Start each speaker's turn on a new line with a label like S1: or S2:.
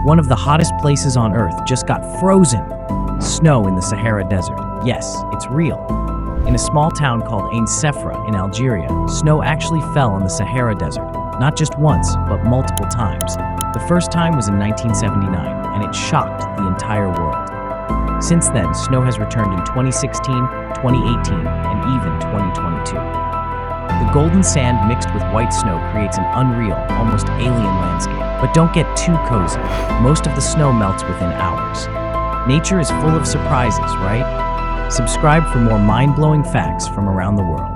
S1: One of the hottest places on Earth just got frozen. Snow in the Sahara Desert. Yes, it's real. In a small town called Ain Sefra in Algeria, snow actually fell in the Sahara Desert, not just once, but multiple times. The first time was in 1979, and it shocked the entire world. Since then, snow has returned in 2016, 2018, and even 2022. The golden sand mixed with white snow creates an unreal, almost alien landscape. But don't get too cozy. Most of the snow melts within hours. Nature is full of surprises, right? Subscribe for more mind-blowing facts from around the world.